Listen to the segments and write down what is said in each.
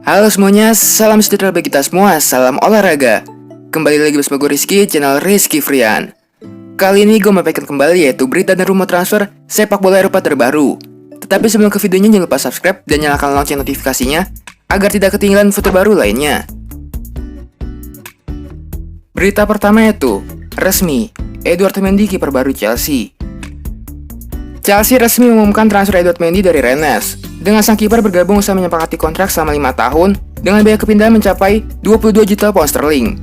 Halo semuanya, salam sejahtera bagi kita semua, salam olahraga. Kembali lagi bersama gue Rizky, channel Rizky Frian. Kali ini gue memaparkan kembali yaitu berita dan rumor transfer sepak bola Eropa terbaru. Tetapi sebelum ke videonya jangan lupa subscribe dan nyalakan lonceng notifikasinya agar tidak ketinggalan info terbaru lainnya. Berita pertama yaitu resmi, Edouard Mendy kiper baru Chelsea. Chelsea resmi mengumumkan transfer Edouard Mendy dari Rennes. Dengan sang kiper bergabung usai menyepakati kontrak selama 5 tahun dengan biaya kepindahan mencapai 22 juta pound sterling.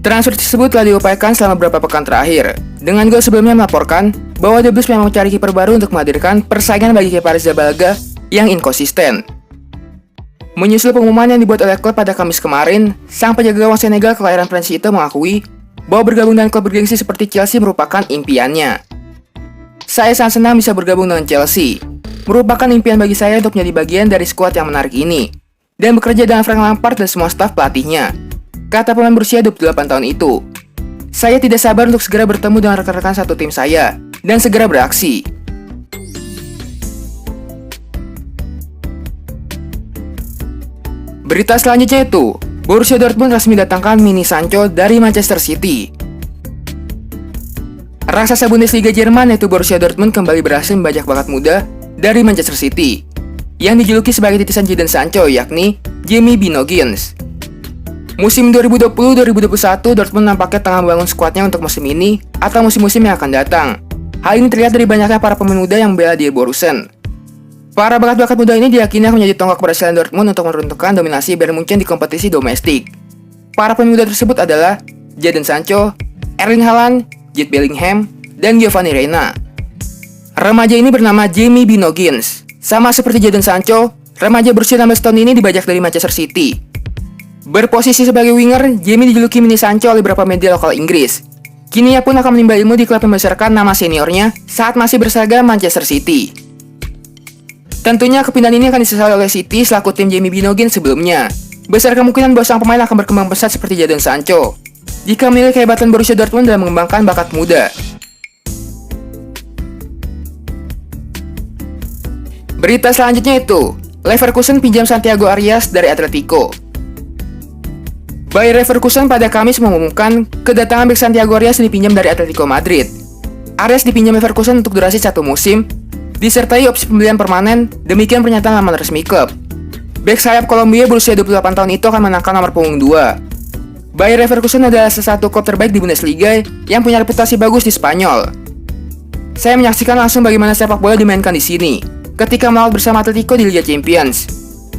Transfer tersebut telah diupayakan selama beberapa pekan terakhir. Dengan gol sebelumnya melaporkan bahwa The Blues memang mencari kiper baru untuk menghadirkan persaingan bagi kiper Arrizabalaga yang inkonsisten. Menyusul pengumuman yang dibuat oleh klub pada Kamis kemarin, sang penjaga gawang Senegal kelahiran Prancis itu mengakui bahwa bergabung dengan klub bergengsi seperti Chelsea merupakan impiannya. Saya sangat senang bisa bergabung dengan Chelsea. Merupakan impian bagi saya untuk menjadi bagian dari skuad yang menarik ini dan bekerja dengan Frank Lampard dan semua staf pelatihnya, kata pemain berusia 28 tahun itu. Saya tidak sabar untuk segera bertemu dengan rekan-rekan satu tim saya dan segera beraksi. Berita selanjutnya itu, Borussia Dortmund resmi datangkan Mini Sancho dari Manchester City. Raksasa Bundesliga Jerman yaitu Borussia Dortmund kembali berhasil membajak bakat muda dari Manchester City yang dijuluki sebagai titisan Jadon Sancho, yakni Jamie Binogians. Musim 2020-2021 Dortmund nampaknya tengah membangun skuadnya untuk musim ini atau musim-musim yang akan datang. Hal ini terlihat dari banyaknya para pemain muda yang membela di Borussen. Para bakat-bakat muda ini diyakini akan menjadi tonggak keberhasilan Dortmund untuk meruntuhkan dominasi Bayern Munchen di kompetisi domestik. Para pemain muda tersebut adalah Jadon Sancho, Erling Haaland, Jude Bellingham, dan Giovanni Reina. Remaja ini bernama Jamie Binogians. Sama seperti Jadon Sancho, remaja berusia 16 tahun ini dibajak dari Manchester City. Berposisi sebagai winger, Jamie dijuluki Mini Sancho oleh beberapa media lokal Inggris. Kini ia pun akan menimba ilmu di klub yang membesarkan nama seniornya saat masih berseragam Manchester City. Tentunya kepindahan ini akan disesali oleh City selaku tim Jamie Binogians sebelumnya. Besar kemungkinan bahwa sang pemain akan berkembang pesat seperti Jadon Sancho jika memiliki kehebatan Borussia Dortmund dalam mengembangkan bakat muda. Berita selanjutnya itu, Leverkusen pinjam Santiago Arias dari Atletico. Bayer Leverkusen pada Kamis mengumumkan kedatangan bek Santiago Arias dipinjam dari Atletico Madrid. Arias dipinjam Leverkusen untuk durasi 1 musim, disertai opsi pembelian permanen, demikian pernyataan laman resmi klub. Bek sayap Kolombia berusia 28 tahun itu akan menangkan nomor punggung 2. Bayer Leverkusen adalah salah satu klub terbaik di Bundesliga yang punya reputasi bagus di Spanyol. Saya menyaksikan langsung bagaimana sepak bola dimainkan di sini ketika melawan bersama Atletico di Liga Champions.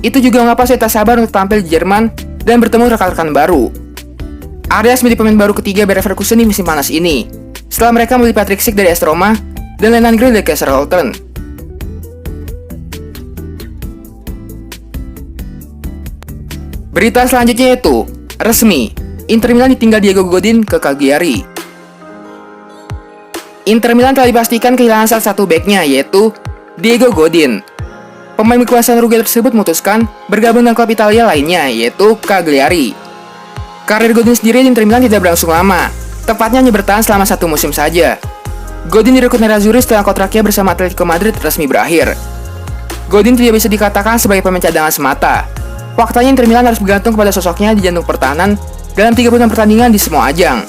Itu juga mengapa saya tak sabar untuk tampil di Jerman dan bertemu rekan-rekan baru. Arias menjadi pemain baru ketiga Bayer Leverkusen di musim panas ini, setelah mereka membeli Patrick Schick dari AS Roma dan Lennart Grill dari Kaiserslautern. Berita selanjutnya itu, resmi, Inter Milan ditinggal Diego Godin ke Cagliari. Inter Milan telah dipastikan kehilangan salah satu backnya yaitu Diego Godin. Pemain berkeluasan Uruguay tersebut memutuskan bergabung dengan klub Italia lainnya, yaitu Cagliari. Karir Godin sendiri di Inter Milan tidak berlangsung lama, tepatnya hanya bertahan selama 1 musim saja. Godin direkrut Nerazzurri setelah kontraknya bersama Atletico Madrid resmi berakhir. Godin tidak bisa dikatakan sebagai pemain cadangan semata. Faktanya Inter Milan harus bergantung kepada sosoknya di jantung pertahanan dalam 36 pertandingan di semua ajang.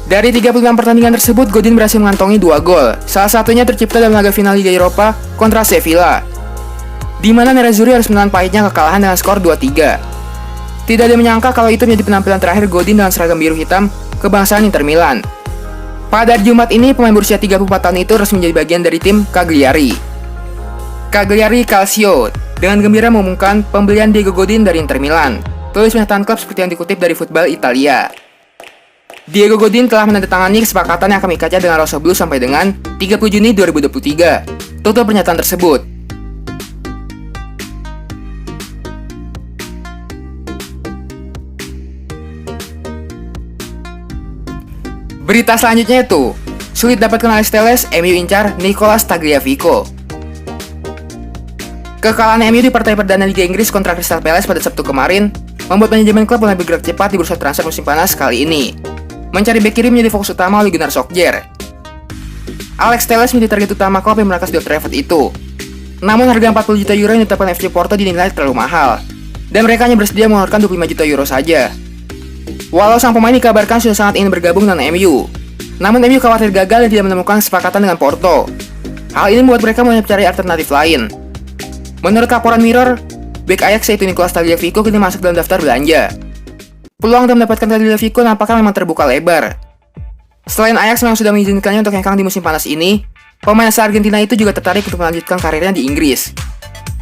Dari 36 pertandingan tersebut, Godin berhasil mengantongi 2 gol, salah satunya tercipta dalam laga final Liga Eropa kontra Sevilla, di mana Nerazzurri harus menahan pahitnya kekalahan dengan skor 2-3. Tidak ada yang menyangka kalau itu menjadi penampilan terakhir Godin dengan seragam biru hitam kebangsaan Inter Milan. Pada Jumat ini, pemain berusia 34 tahun itu resmi menjadi bagian dari tim Cagliari. Cagliari Calcio dengan gembira mengumumkan pembelian Diego Godin dari Inter Milan, tulis pernyataan klub seperti yang dikutip dari Football Italia. Diego Godin telah menandatangani kesepakatan yang akan mengikatnya dengan Rosso Blues sampai dengan 30 Juni 2023. Tutup pernyataan tersebut. Berita selanjutnya itu, sulit dapatkan Alex Telles, MU incar Nicolas Tagliafico. Kekalahan MU di partai perdana Liga Inggris kontra Crystal Palace pada Sabtu kemarin membuat manajemen klub mulai bergerak cepat di bursa transfer musim panas kali ini. Mencari bek kiri menjadi fokus utama oleh Gunnar Solskjaer. Alex Telles menjadi target utama klub yang merakas di Old Trafford itu. Namun harga 40 juta euro yang ditetapkan FC Porto dinilai terlalu mahal. dan mereka hanya bersedia mengeluarkan 25 juta euro saja. Walau sang pemain dikabarkan sudah sangat ingin bergabung dengan MU, namun MU khawatir gagal dan tidak menemukan kesepakatan dengan Porto. Hal ini membuat mereka mulai mencari alternatif lain. Menurut laporan Mirror, bek Ajax yaitu Nicolas Tagliafico kini masuk dalam daftar belanja. Peluang untuk mendapatkan Tagliafico nampaknya memang terbuka lebar. Selain Ajax memang sudah mengizinkannya untuk hengkang di musim panas ini, pemain asal Argentina itu juga tertarik untuk melanjutkan karirnya di Inggris.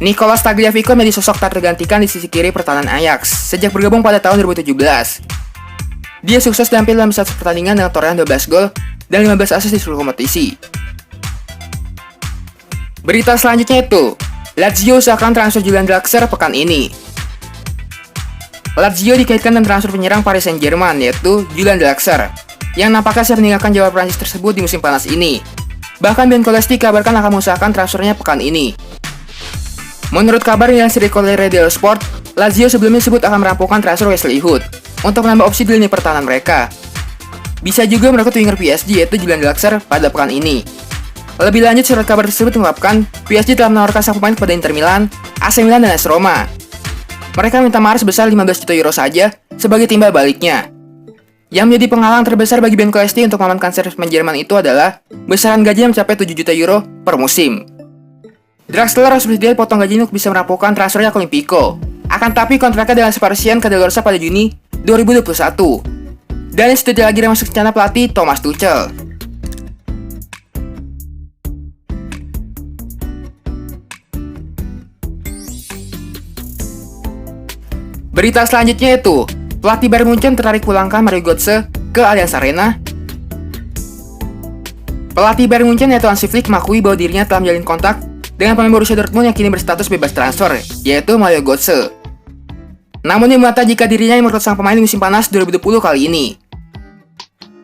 Nicolas Tagliafico menjadi sosok tak tergantikan di sisi kiri pertahanan Ajax sejak bergabung pada tahun 2017. Dia sukses tampil dalam 100 pertandingan dengan torehan 12 gol dan 15 assist di seluruh kompetisi. Berita selanjutnya itu, Lazio usahakan transfer Julian Draxler pekan ini. Lazio dikaitkan dengan transfer penyerang Paris Saint-Germain yaitu Julian Draxler, yang nampaknya siap meninggalkan Jawa Prancis tersebut di musim panas ini. Bahkan Ben Colesti dikabarkan akan mengusahakan transfernya pekan ini. Menurut kabar yang dilansir oleh Radio Sport, Lazio sebelumnya disebut akan merampungkan transfer Wesley Hood untuk menambah opsi di lini pertahanan mereka. Bisa juga merekrut winger PSG yaitu Julian Draxler pada pekan ini. Lebih lanjut, surat kabar tersebut mengungkapkan PSG telah menawarkan sang pemain kepada Inter Milan, AC Milan, dan AS Roma. Mereka minta mahar sebesar 15 juta euro saja sebagai timbal baliknya. Yang menjadi penghalang terbesar bagi Ben Colesti untuk mengamankan servis pemain Jerman itu adalah besaran gaji yang mencapai 7 juta euro per musim. Draxler harus bersedia potong gaji untuk bisa merampungkan transfernya ke Olimpico. Akan tapi kontraknya dengan Sparsian kadaluarsa pada Juni 2021. Dan sudah lagi masuk rencana pelatih Thomas Tuchel. Berita selanjutnya itu, pelatih Bayern Munchen tertarik pulangkan Mario Götze ke Allianz Arena. Pelatih Bayern Munchen yaitu Hansi Flick mengakui bahwa dirinya telah menjalin kontak dengan pemain Borussia Dortmund yang kini berstatus bebas transfer, yaitu Mario Götze. Namun dia membantah jika dirinya yang merekrut sang pemain di musim panas 2020 kali ini.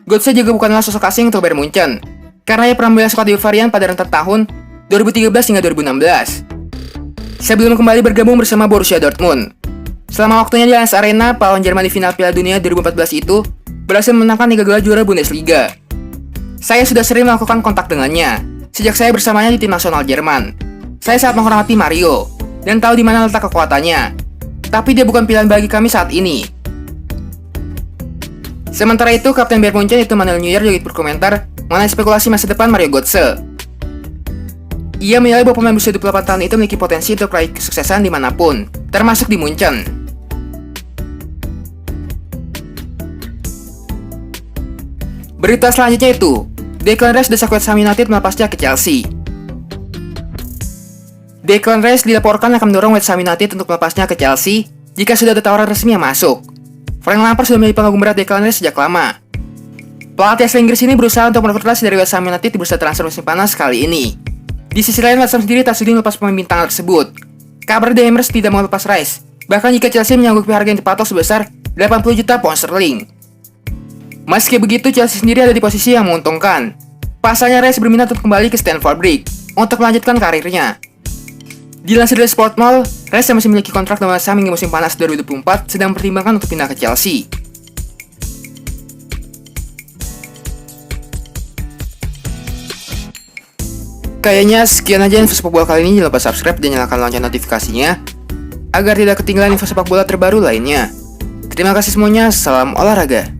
Götze juga bukanlah sosok asing untuk Bayern Munchen, karena ia pernah membela skuad Bavarian pada rentan tahun 2013 hingga 2016. Sebelum kembali bergabung bersama Borussia Dortmund. Selama waktunya di Allianz Arena, pahlawan Jerman di final Piala Dunia 2014 itu berhasil memenangkan 3 gelar juara Bundesliga. Saya sudah sering melakukan kontak dengannya sejak saya bersamanya di tim nasional Jerman. Saya sangat menghormati Mario dan tahu di mana letak kekuatannya. Tapi dia bukan pilihan bagi kami saat ini. Sementara itu, Kapten Bayern Munchen yaitu Manuel Neuer juga berkomentar mengenai spekulasi masa depan Mario Götze. Ia menilai bahwa pemain berusia 28 tahun itu memiliki potensi untuk meraih kesuksesan dimanapun, termasuk di Munchen. Berita selanjutnya itu, Declan Rice desak West Ham United melepasnya ke Chelsea. Declan Rice dilaporkan akan mendorong West Ham United untuk melepasnya ke Chelsea jika sudah ada tawaran resmi yang masuk. Frank Lampard sudah menjadi pengagum berat Declan Rice sejak lama. Pelatih asal Inggris ini berusaha untuk merekrut dari West Ham United di bursa transfer musim panas kali ini. Di sisi lain, West Ham sendiri tak sudi melepas pemain bintang tersebut. Kabar The Hammers tidak mau lepas Rice, bahkan jika Chelsea menyanggupi harga yang dipatok sebesar 80 juta pound sterling. Meski begitu, Chelsea sendiri ada di posisi yang menguntungkan. Pasalnya Rice berminat untuk kembali ke Stamford Bridge untuk melanjutkan karirnya. Dilansir dari Sportmail, Rice yang masih memiliki kontrak dengan West Ham hingga musim panas 2024 sedang mempertimbangkan untuk pindah ke Chelsea. Kayaknya sekian aja info sepak bola kali ini. Jangan lupa subscribe dan nyalakan lonceng notifikasinya agar tidak ketinggalan info sepak bola terbaru lainnya. Terima kasih semuanya, salam olahraga.